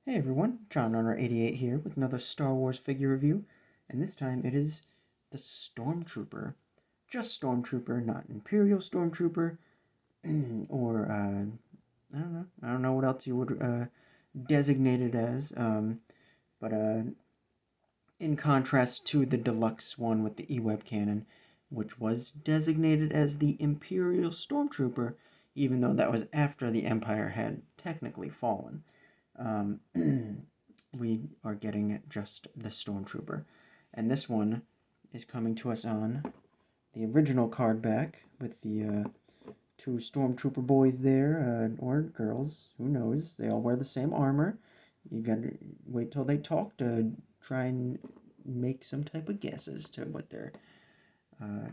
Hey everyone, John Runner 88 here with another Star Wars figure review, and this time it is the Stormtrooper. Just Stormtrooper, not Imperial Stormtrooper, or I don't know what else you would designate it as, but in contrast to the deluxe one with the E-Web cannon, which was designated as the Imperial Stormtrooper, even though that was after the Empire had technically fallen. Um, we are getting just the Stormtrooper. And this one is coming to us on the original card back with the two Stormtrooper boys there, or girls, who knows. They all wear the same armor. You gotta wait till they talk to try and make some type of guesses to what their uh,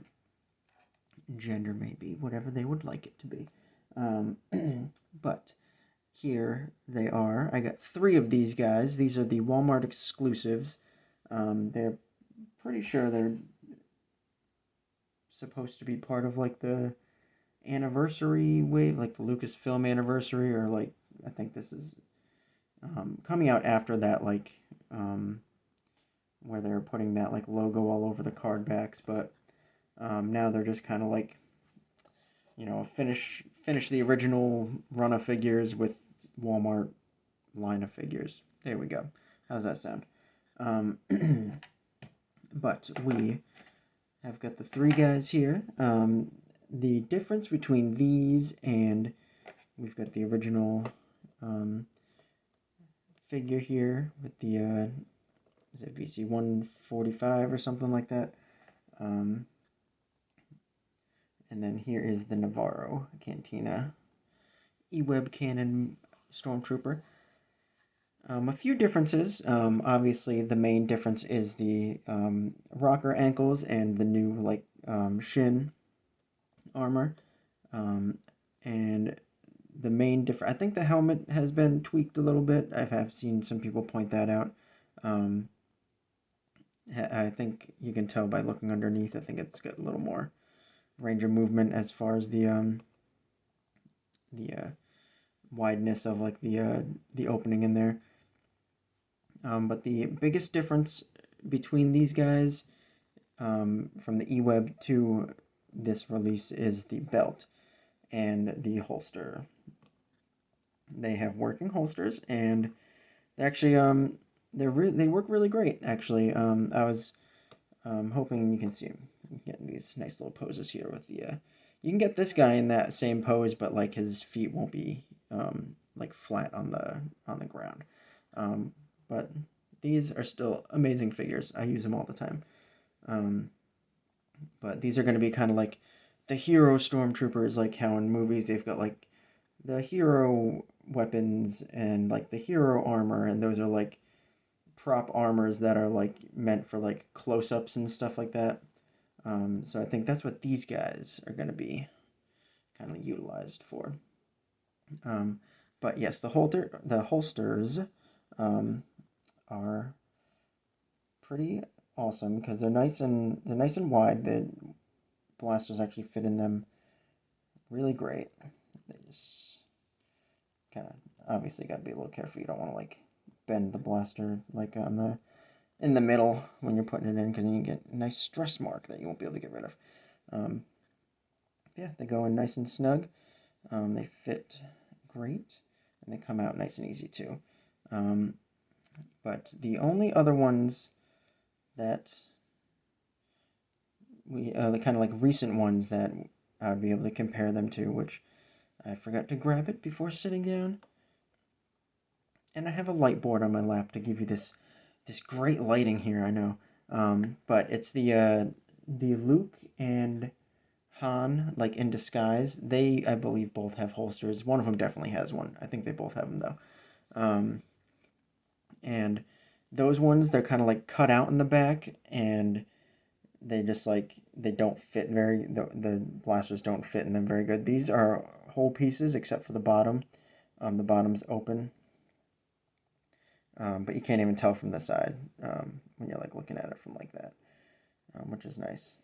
gender may be, whatever they would like it to be. But here they are. I got three of these guys. These are the Walmart exclusives. They're pretty sure they're supposed to be part of like the anniversary wave, like the Lucasfilm anniversary, or like I think this is coming out after that, like where they're putting that like logo all over the card backs. But now they're just kind of like finish the original run of figures with Walmart line of figures. There we go. How's that sound? Um, but we have got the three guys here. The difference between these and we've got the original figure here with the is it VC 145 or something like that. And then here is the Navarro Cantina E-Web Cannon Stormtrooper. A few differences. Obviously, the main difference is the rocker ankles and the new shin armor. And the main difference, I think the helmet has been tweaked a little bit. I have seen some people point that out. I think you can tell by looking underneath. I think it's got a little more range of movement as far as the wideness of like the opening in there. But the biggest difference between these guys from the E-Web to this release is the belt and the holster. They have working holsters, and they actually they work really great. Actually, I was hoping you can see him getting these nice little poses here with the. You can get this guy in that same pose, but like his feet won't be like flat on the ground. But these are still amazing figures. I use them all the time. But these are going to be kind of like the hero stormtroopers, like how in movies they've got like the hero weapons and like the hero armor, and those are like prop armors that are like meant for like close-ups and stuff like that. So I think that's what these guys are going to be kind of utilized for. But yes, the holsters are pretty awesome because they're nice and wide. The blasters actually fit in them really great. They just kind of obviously got to be a little careful. You don't want to like bend the blaster like on in the middle when you're putting it in, because then you get a nice stress mark that you won't be able to get rid of. Yeah, they go in nice and snug. They fit great, and they come out nice and easy too. But the only other ones that the kind of like recent ones that I would be able to compare them to, which I forgot to grab it before sitting down. And I have a light board on my lap to give you this great lighting here, I know. But it's the Luke and Han, like in disguise. They, I believe, both have holsters. One of them definitely has one. I think they both have them though. And those ones, they're kind of like cut out in the back, and they just like they don't fit the blasters don't fit in them very good. These are whole pieces except for the bottom. The bottom's open, but you can't even tell from the side when you're like looking at it from like that, which is nice.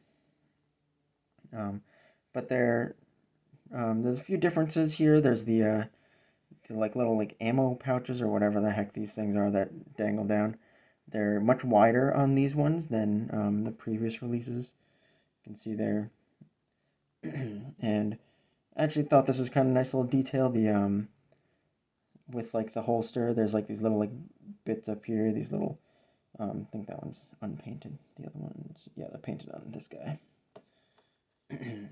But there's a few differences here. There's the like little like ammo pouches or whatever the heck these things are that dangle down. They're much wider on these ones than the previous releases. You can see there. And I actually thought this was kind of nice little detail. The with like the holster, there's like these little like bits up here. These little I think that one's unpainted. The other ones, yeah, they're painted on this guy. You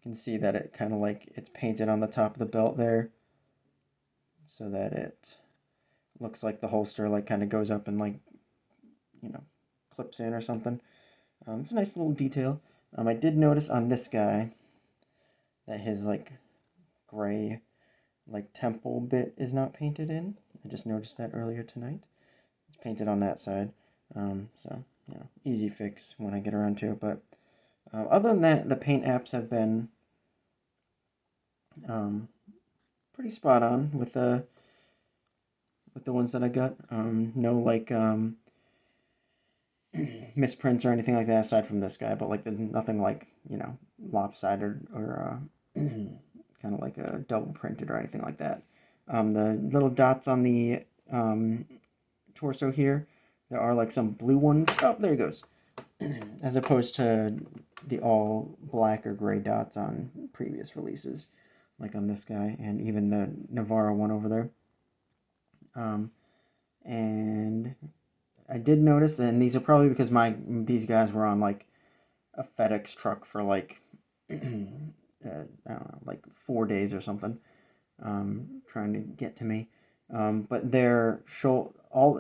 can see that it kind of like it's painted on the top of the belt there, so that it looks like the holster like kind of goes up and like, you know, clips in or something. It's a nice little detail. I did notice on this guy that his like gray like temple bit is not painted in. I just noticed that earlier tonight. It's painted on that side. So, you know, easy fix when I get around to it. But other than that, the paint apps have been pretty spot on with the ones that I got. No like misprints or anything like that aside from this guy, but like nothing like, you know, lopsided or kind of like a double printed or anything like that. The little dots on the torso here, there are like some blue ones. Oh, there he goes. As opposed to the all black or gray dots on previous releases, like on this guy and even the Navarro one over there. And I did notice, and these are probably because these guys were on like a FedEx truck for like I don't know, like 4 days or something, trying to get to me. But their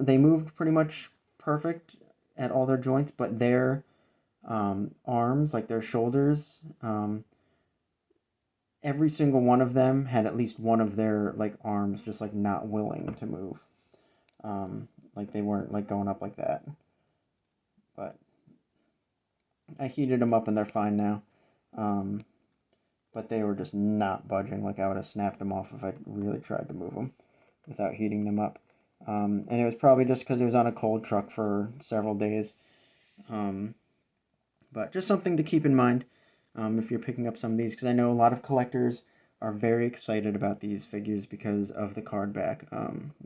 they moved pretty much perfect at all their joints, but their arms, like their shoulders, every single one of them had at least one of their like arms just like not willing to move. Like they weren't like going up like that. But I heated them up and they're fine now. But they were just not budging. Like I would have snapped them off if I really tried to move them without heating them up. And it was probably just because it was on a cold truck for several days. But just something to keep in mind if you're picking up some of these, because I know a lot of collectors are very excited about these figures because of the card back.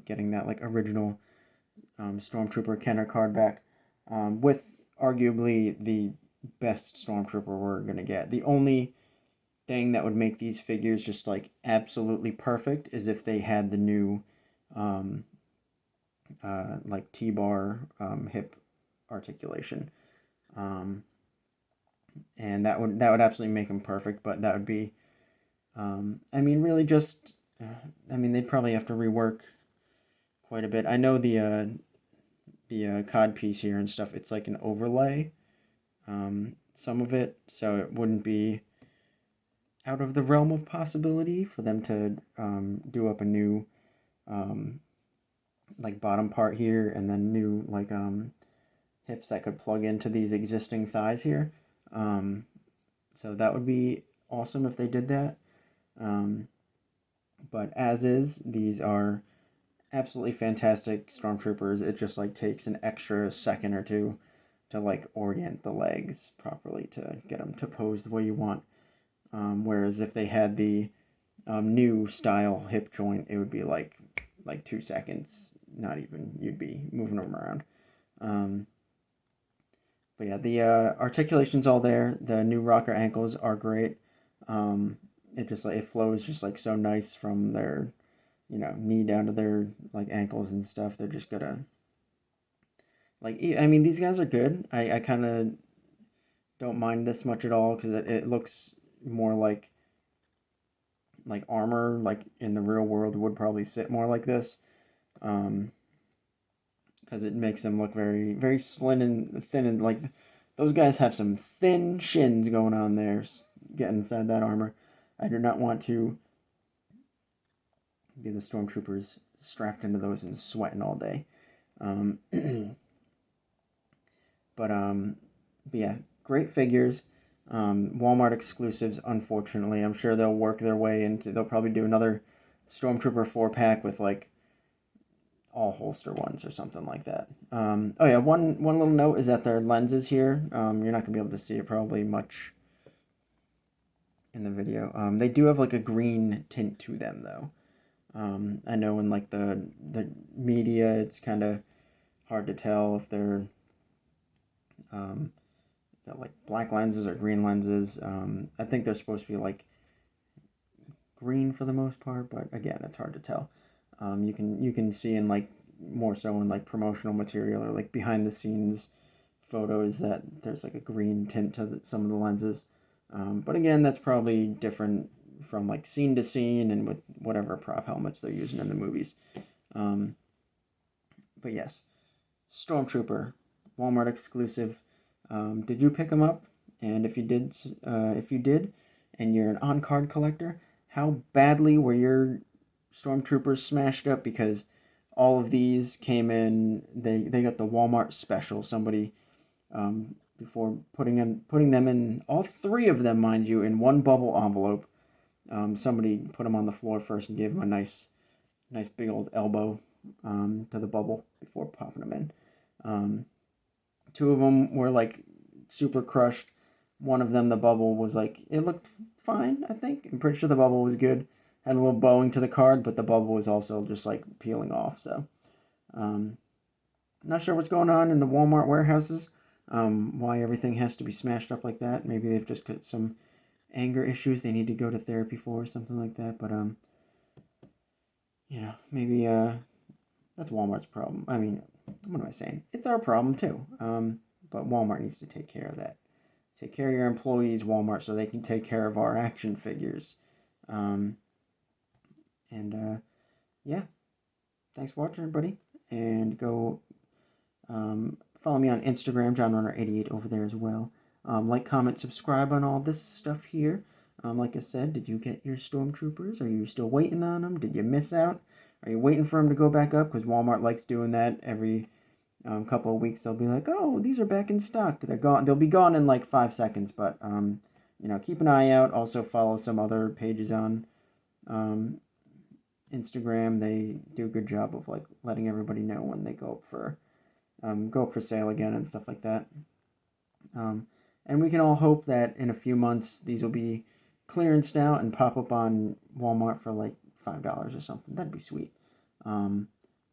Getting that like original Stormtrooper Kenner card back with arguably the best Stormtrooper we're going to get. The only thing that would make these figures just like absolutely perfect is if they had the new like T-bar hip articulation. And that would absolutely make them perfect, but that would be I mean really just I mean they'd probably have to rework quite a bit. I know the cod piece here and stuff, it's like an overlay, some of it, so it wouldn't be out of the realm of possibility for them to do up a new like bottom part here and then new like hips that could plug into these existing thighs here. So that would be awesome if they did that. But as is, these are absolutely fantastic Stormtroopers. It just like takes an extra second or two to like orient the legs properly to get them to pose the way you want. Whereas if they had the new style hip joint, it would be like 2 seconds, not even, you'd be moving them around. But yeah, the articulation's all there. The new rocker ankles are great. It just like it flows just like so nice from their, you know, knee down to their like ankles and stuff. They're just gonna like I mean these guys are good. I kind of don't mind this much at all because it looks more like armor, like in the real world would probably sit more like this. Because it makes them look very, very slim and thin, and like those guys have some thin shins going on there, getting inside that armor. I do not want to be the Stormtroopers strapped into those and sweating all day. But yeah, great figures. Walmart exclusives, unfortunately. I'm sure they'll work their way into. They'll probably do another Stormtrooper 4-pack with like all holster ones or something like that. Oh yeah, one little note is that their lenses here, you're not gonna be able to see it probably much in the video. They do have like a green tint to them though. I know in like the media, it's kind of hard to tell if they're um, got like black lenses or green lenses. I think they're supposed to be like green for the most part, but again, it's hard to tell. You can see in like more so in like promotional material or like behind the scenes photos that there's like a green tint to some of the lenses. But again, that's probably different from like scene to scene and with whatever prop helmets they're using in the movies. Um, but yes, Stormtrooper, Walmart exclusive. Did you pick them up? And if you did, and you're an on-card collector, how badly were your Stormtroopers smashed up? Because all of these came in. They got the Walmart special. Somebody before putting them in, all three of them, mind you, in one bubble envelope. Somebody put them on the floor first and gave them a nice big old elbow to the bubble before popping them in. Two of them were like super crushed. One of them, the bubble was like, it looked fine, I think. I'm pretty sure the bubble was good. Had a little bowing to the card, but the bubble was also just like peeling off. So, not sure what's going on in the Walmart warehouses. Why everything has to be smashed up like that. Maybe they've just got some anger issues they need to go to therapy for or something like that. But, maybe that's Walmart's problem. I mean, what am I saying? It's our problem too. But Walmart needs to take care of that. Take care of your employees, Walmart, so they can take care of our action figures. Um, and yeah, thanks for watching, everybody. And go follow me on Instagram, JohnRunner88 over there as well. Like, comment, subscribe on all this stuff here. Like I said, did you get your Stormtroopers? Are you still waiting on them? Did you miss out? Are you waiting for them to go back up? Because Walmart likes doing that every couple of weeks. They'll be like, "Oh, these are back in stock." They're gone. They'll be gone in like 5 seconds. But keep an eye out. Also follow some other pages on um, Instagram. They do a good job of like letting everybody know when they go up for sale again and stuff like that. And we can all hope that in a few months these will be clearanced out and pop up on Walmart for like $5 or something. That'd be sweet.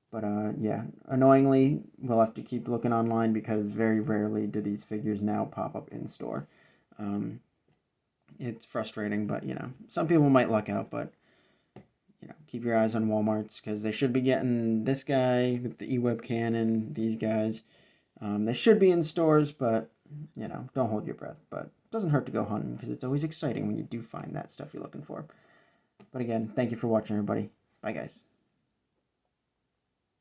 But yeah, annoyingly, we'll have to keep looking online because very rarely do these figures now pop up in store. It's frustrating, but some people might luck out, but keep your eyes on Walmart's because they should be getting this guy with the E-Web cannon, these guys. They should be in stores, but don't hold your breath. But it doesn't hurt to go hunting because it's always exciting when you do find that stuff you're looking for. But again, thank you for watching, everybody. Bye, guys.